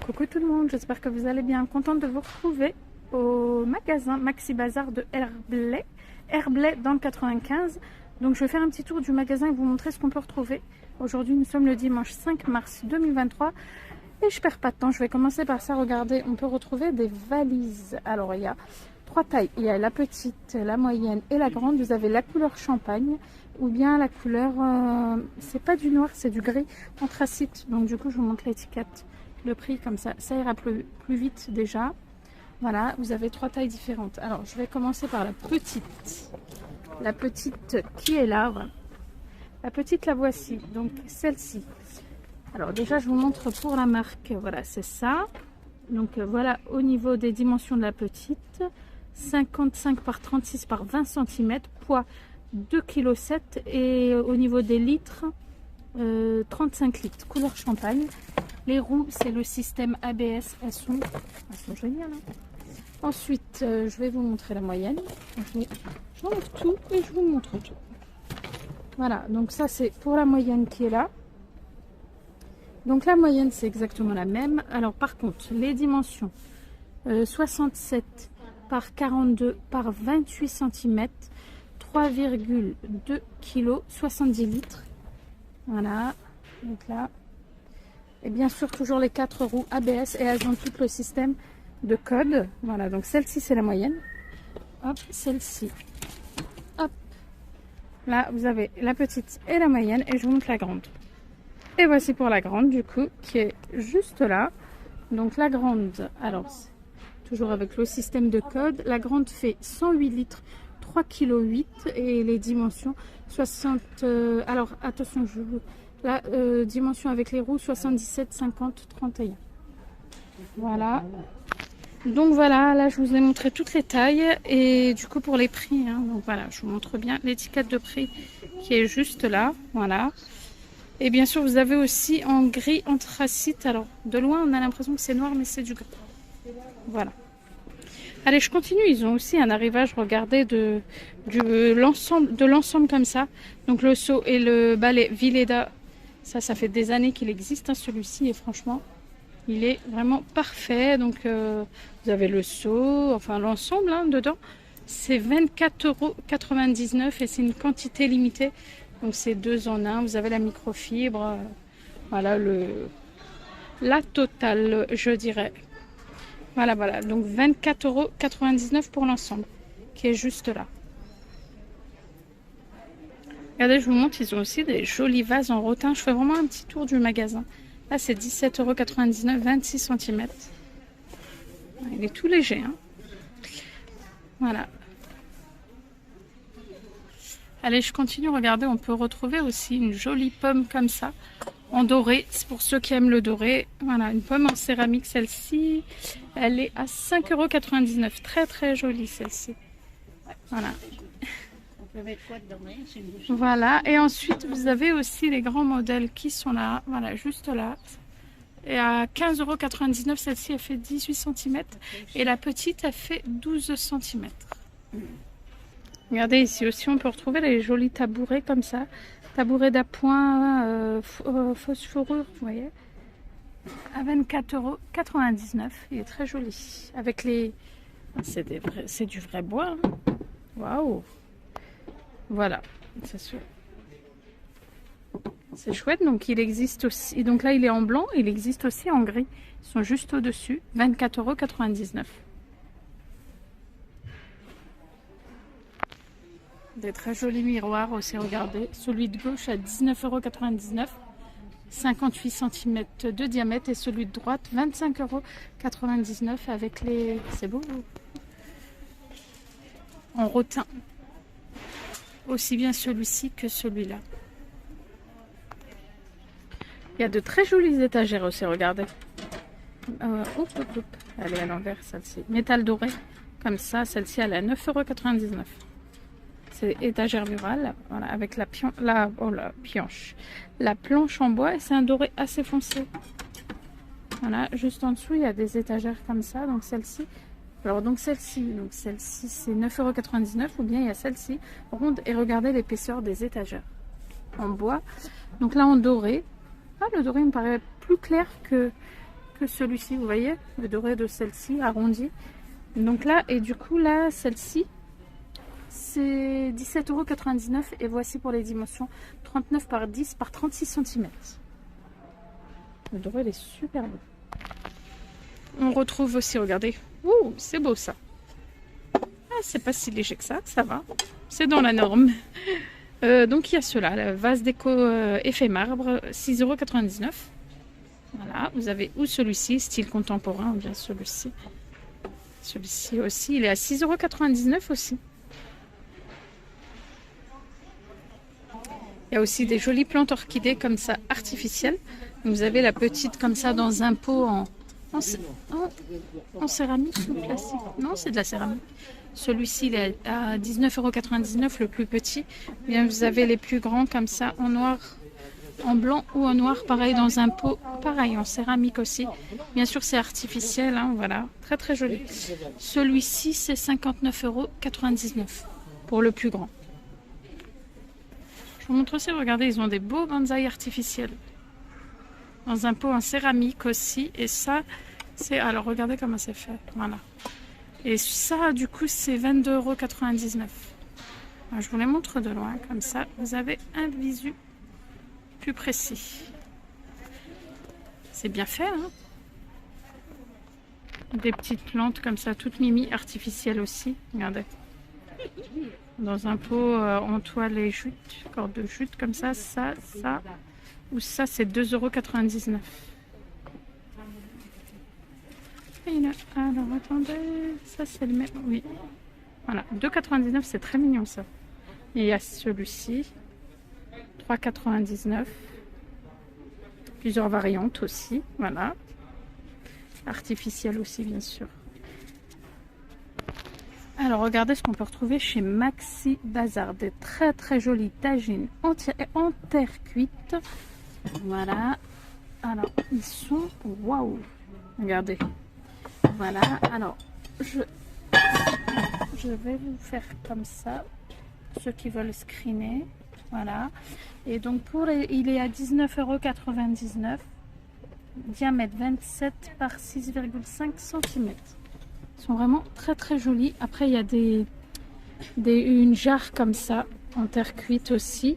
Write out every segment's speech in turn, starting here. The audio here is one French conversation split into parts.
Coucou tout le monde, j'espère que vous allez bien. Contente de vous retrouver au magasin Maxi Bazar de Herblay dans le 95. Donc je vais faire un petit tour du magasin et vous montrer ce qu'on peut retrouver. Aujourd'hui nous sommes le dimanche 5 mars 2023 et je perds pas de temps. Je vais commencer par ça. Regardez, on peut retrouver des valises. Alors il y a trois tailles, il y a la petite, la moyenne et la grande. Vous avez la couleur champagne ou bien la couleur, c'est pas du noir, c'est du gris anthracite. Donc du coup je vous montre l'étiquette, le prix, comme ça ira plus vite déjà. Voilà, vous avez trois tailles différentes. Alors je vais commencer par la petite qui est là. Voilà. La petite, la voici, donc celle-ci. Alors déjà je vous montre pour la marque. Voilà, c'est ça. Donc voilà au niveau des dimensions de la petite, 55 par 36 par 20 cm, poids 2,7 kg et au niveau des litres, 35 litres, couleur champagne. Les roues, c'est le système ABS, elles sont géniales. Hein. Ensuite, je vais vous montrer la moyenne. J'enlève tout et je vous montre tout. Voilà, donc ça c'est pour la moyenne qui est là. Donc la moyenne c'est exactement la même. Alors par contre, les dimensions, 67 par 42 par 28 cm, 3,2 kg, 70 litres. Voilà, donc là. Et bien sûr toujours les 4 roues ABS et elles ont tout le système de code. Voilà, donc celle-ci c'est la moyenne. Hop, celle-ci. Hop. Là vous avez la petite et la moyenne et je vous montre la grande. Et voici pour la grande du coup qui est juste là. Donc la grande, alors toujours avec le système de code. La grande fait 108 litres, 3,8 kg et les dimensions 60. Alors attention, la dimension avec les roues 77, 50, 31. Voilà. Donc voilà, là je vous ai montré toutes les tailles et du coup pour les prix, hein, donc voilà, je vous montre bien l'étiquette de prix qui est juste là, voilà. Et bien sûr vous avez aussi en gris anthracite. Alors de loin on a l'impression que c'est noir mais c'est du gris. Voilà. Allez, je continue. Ils ont aussi un arrivage, regardez, de l'ensemble comme ça. Donc le seau et le balai Villeda, ça fait des années qu'il existe, hein, celui-ci, et franchement, il est vraiment parfait. Donc vous avez le seau, enfin l'ensemble hein, dedans. C'est 24,99 € et c'est une quantité limitée. Donc c'est 2 en 1. Vous avez la microfibre, voilà la totale, je dirais. Voilà, donc 24,99 € pour l'ensemble, qui est juste là. Regardez, je vous montre, ils ont aussi des jolis vases en rotin. Je fais vraiment un petit tour du magasin. Là, c'est 17,99 €, 26 cm. Il est tout léger. Hein. Voilà. Allez, je continue. Regardez, on peut retrouver aussi une jolie pomme comme ça, en doré. C'est pour ceux qui aiment le doré. Voilà, une pomme en céramique, celle-ci. Elle est à 5,99 €. Très, très jolie, celle-ci. Voilà. Voilà. Et ensuite, vous avez aussi les grands modèles qui sont là. Voilà, juste là. Et à 15,99 €, celle-ci, elle fait 18 cm. Et la petite, elle fait 12 cm. Regardez ici aussi, on peut retrouver les jolis tabourets comme ça. Tabouret d'appoint, fausse fourrure, vous voyez. À 24,99 €. Il est très joli. Avec les... C'est du vrai bois. Hein. Waouh. Voilà. C'est chouette. Donc il existe aussi... Donc là, il est en blanc. Il existe aussi en gris. Ils sont juste au-dessus. 24,99 €. Des très jolis miroirs aussi, regardez. Celui de gauche à 19,99 €, 58 cm de diamètre. Et celui de droite, 25,99 € avec les... C'est beau. En rotin. Aussi bien celui-ci que celui-là. Il y a de très jolies étagères aussi, regardez. Elle est à l'envers, celle-ci. Métal doré, comme ça. Celle-ci, elle est à 9,99 €. C'est étagère murale, voilà, avec la planche en bois et c'est un doré assez foncé. Voilà, juste en dessous il y a des étagères comme ça. Donc celle-ci, c'est 9,99 € ou bien il y a celle-ci ronde et regardez l'épaisseur des étagères en bois. Donc là en doré, le doré me paraît plus clair que que celui-ci, vous voyez, le doré de celle-ci, arrondi. Donc là, et du coup, là, celle-ci, c'est 17,99 € et voici pour les dimensions 39 par 10 par 36 cm. Le doré, il est super beau. On retrouve aussi, regardez, ouh, c'est beau ça. Ah, c'est pas si léger que ça va. C'est dans la norme. Donc il y a cela, le vase déco effet marbre, 6,99 €. Voilà, vous avez ou celui-ci, style contemporain, ou bien celui-ci. Celui-ci aussi, il est à 6,99 € aussi. Il y a aussi des jolies plantes orchidées comme ça, artificielles. Vous avez la petite comme ça dans un pot en céramique ou plastique. Non, c'est de la céramique. Celui-ci, il est à 19,99 €, le plus petit. Bien, vous avez les plus grands comme ça, en noir, en blanc ou en noir, pareil, dans un pot, pareil, en céramique aussi. Bien sûr, c'est artificiel, hein, voilà. Très, très joli. Celui-ci, c'est 59,99 € pour le plus grand. Je vous montre aussi, regardez, ils ont des beaux bonsaïs artificiels. Dans un pot en céramique aussi. Et ça, c'est... Alors, regardez comment c'est fait. Voilà. Et ça, du coup, c'est 22,99 €. Je vous les montre de loin, comme ça, vous avez un visu plus précis. C'est bien fait, hein? Des petites plantes comme ça, toutes mimi, artificielles aussi. Regardez. Dans un pot en toile et jute, corde de jute, comme ça, ça. Ou ça, c'est 2,99 €. Alors, attendez, ça c'est le même, oui. Voilà, 2,99 €, c'est très mignon ça. Et il y a celui-ci, 3,99 €. Plusieurs variantes aussi, voilà. Artificielle aussi, bien sûr. Alors, regardez ce qu'on peut retrouver chez Maxi Bazar. Des très très jolies tagines en terre cuite. Voilà. Alors, ils sont... Waouh! Regardez. Voilà. Alors, je vais vous faire comme ça. Ceux qui veulent screener. Voilà. Et donc, il est à 19,99 €. Diamètre 27 par 6,5 cm. Ils sont vraiment très très jolis. Après, il y a une jarre comme ça, en terre cuite aussi.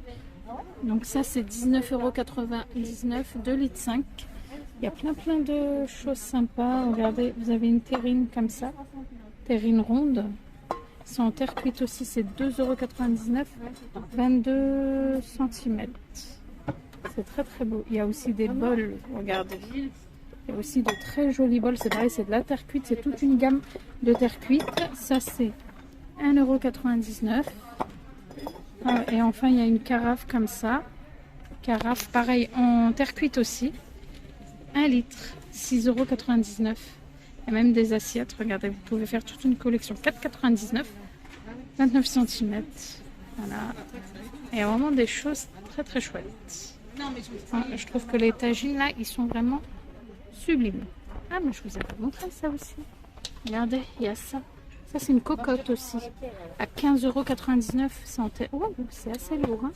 Donc ça, c'est 19,99 €, 2,5 litres. Il y a plein de choses sympas. Regardez, vous avez une terrine comme ça. Terrine ronde. C'est en terre cuite aussi, c'est 2,99 €, 22 cm. C'est très très beau. Il y a aussi des bols, regardez. Il y a aussi de très jolis bols. C'est pareil, c'est de la terre cuite. C'est toute une gamme de terre cuite. Ça, c'est 1,99 €. Et enfin, il y a une carafe comme ça. Carafe, pareil, en terre cuite aussi. 1 litre, 6,99 €. Il y a même des assiettes. Regardez, vous pouvez faire toute une collection. 4,99 €, 29 cm. Voilà. Il y a vraiment des choses très très chouettes. Je trouve que les tagines là, ils sont vraiment sublimes. Ah, mais je vous ai pas montré ça aussi. Regardez, il y a ça. Ça, c'est une cocotte aussi. À 15,99 €. Oh, c'est assez lourd. Hein.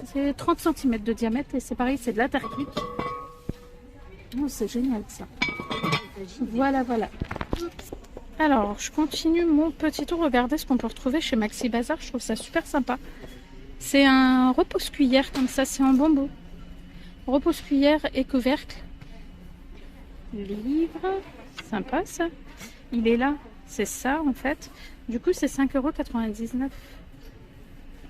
C'est 30 cm de diamètre et c'est pareil, c'est de la terre cuite. Oh, c'est génial ça. Voilà. Alors, je continue mon petit tour. Regardez ce qu'on peut retrouver chez Maxi Bazar. Je trouve ça super sympa. C'est un repose-cuillère comme ça, c'est en bambou. Repose-cuillère et couvercle. Livre. Sympa ça. Il est là. C'est ça en fait. Du coup, c'est 5,99 €.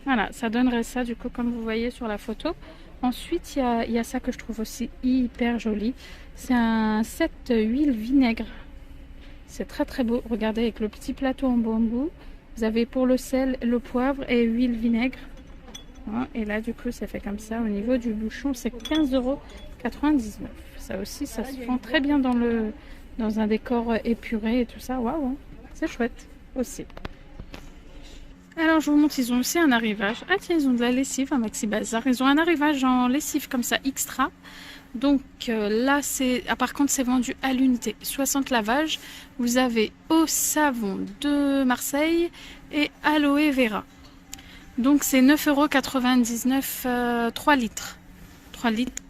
Voilà, ça donnerait ça du coup comme vous voyez sur la photo. Ensuite, il y a ça que je trouve aussi hyper joli. C'est un set huile vinaigre. C'est très très beau. Regardez avec le petit plateau en bambou. Vous avez pour le sel, le poivre et huile vinaigre. Et là du coup ça fait comme ça. Au niveau du bouchon, c'est 15,99 €. Ça aussi, ça se prend très bien dans un décor épuré et tout ça. Waouh, c'est chouette aussi. Alors je vous montre, ils ont aussi un arrivage. Ah tiens, ils ont de la lessive à Maxi Bazar. Ils ont un arrivage en lessive comme ça, extra. Donc là, par contre, c'est vendu à l'unité. 60 lavages. Vous avez eau savon de Marseille et aloe vera. Donc c'est 9,99 €, 3 litres. 3 litres.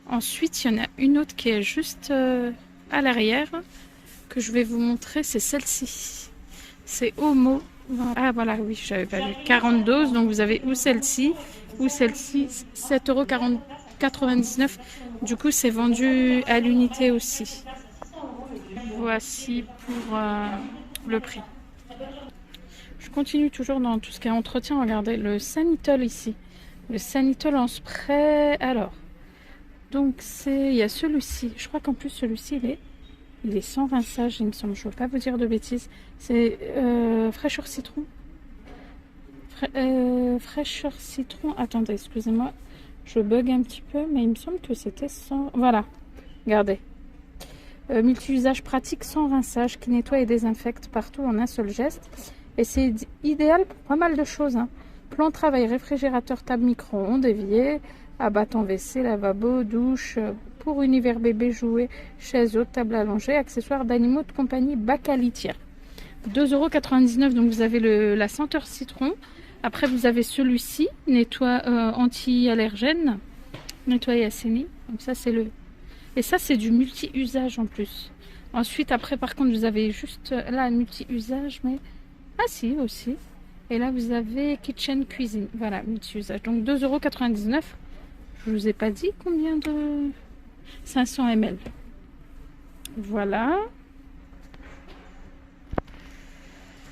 Ensuite, il y en a une autre qui est juste à l'arrière que je vais vous montrer, c'est celle-ci. C'est Homo. Ah voilà, oui, j'avais pas vu. 40 doses, donc vous avez ou celle-ci, 7,99 €. Du coup, c'est vendu à l'unité aussi. Voici pour le prix. Je continue toujours dans tout ce qui est entretien. Regardez le Sanitol ici. Le Sanitol en spray. Alors, donc il y a celui-ci. Je crois qu'en plus celui-ci il est sans rinçage, il me semble. Je ne veux pas vous dire de bêtises. C'est fraîcheur citron. Fraîcheur citron. Attendez, excusez-moi. Je bug un petit peu, mais il me semble que c'était sans... Voilà, regardez. Multi-usage pratique sans rinçage qui nettoie et désinfecte partout en un seul geste. Et c'est idéal pour pas mal de choses. Hein. Plan de travail, réfrigérateur, table micro-ondes, évier, abattant WC, lavabo, douche, pour univers bébé, jouets, chaise haute, table allongée, accessoires d'animaux de compagnie, bac à litière. 2,99 €, donc vous avez la senteur citron. Après vous avez celui-ci, anti-allergène, nettoyer assaini. Donc ça c'est le... Et ça c'est du multi-usage en plus. Ensuite après par contre vous avez juste là multi-usage, mais... Ah si aussi. Et là vous avez kitchen cuisine. Voilà, multi-usage. Donc 2,99 €. Je vous ai pas dit combien de... 500 ml. Voilà.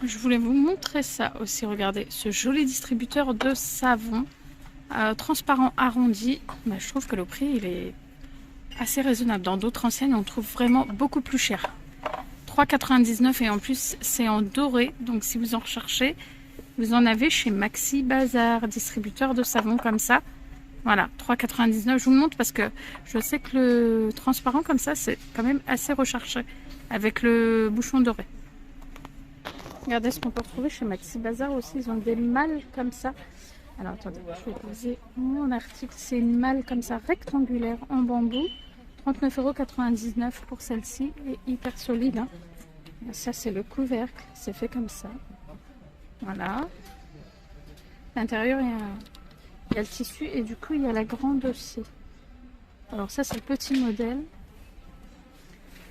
Je voulais vous montrer ça aussi. Regardez, ce joli distributeur de savon transparent arrondi. Bah, je trouve que le prix il est assez raisonnable. Dans d'autres enseignes, on trouve vraiment beaucoup plus cher. 3,99 € et en plus c'est en doré. Donc si vous en recherchez, vous en avez chez Maxi Bazar, distributeur de savon comme ça. Voilà, 3,99 €. Je vous le montre parce que je sais que le transparent comme ça, c'est quand même assez recherché avec le bouchon doré. Regardez ce qu'on peut retrouver chez Maxi Bazar aussi. Ils ont des malles comme ça. Alors attendez, je vais poser mon article. C'est une malle comme ça rectangulaire en bambou. 39,99 € pour celle-ci. Et hyper solide. Hein. Ça c'est le couvercle. C'est fait comme ça. Voilà. À l'intérieur il y a le tissu et du coup il y a la grande aussi. Alors ça c'est le petit modèle.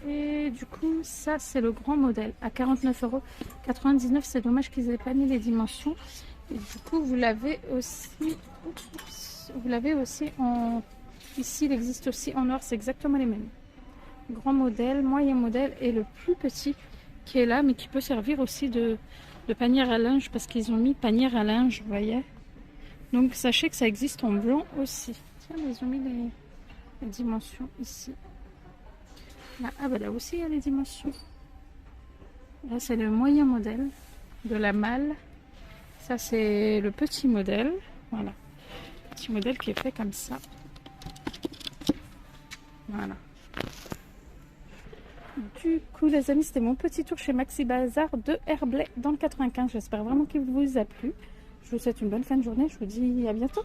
Et du coup ça c'est le grand modèle à 49,99 €. C'est dommage qu'ils n'aient pas mis les dimensions. Et du coup vous l'avez aussi... Vous l'avez aussi en... Ici il existe aussi en noir, c'est exactement les mêmes. Grand modèle, moyen modèle et le plus petit qui est là mais qui peut servir aussi de panière à linge parce qu'ils ont mis panière à linge, vous voyez. Donc sachez que ça existe en blanc aussi. Tiens, ils ont mis les dimensions ici. Là, ah bah là aussi il y a les dimensions. Là c'est le moyen modèle de la malle. Ça c'est le petit modèle. Voilà. Petit modèle qui est fait comme ça. Voilà. Du coup les amis, c'était mon petit tour chez Maxi Bazar de Herblay dans le 95. J'espère vraiment qu'il vous a plu. Je vous souhaite une bonne fin de journée. Je vous dis à bientôt.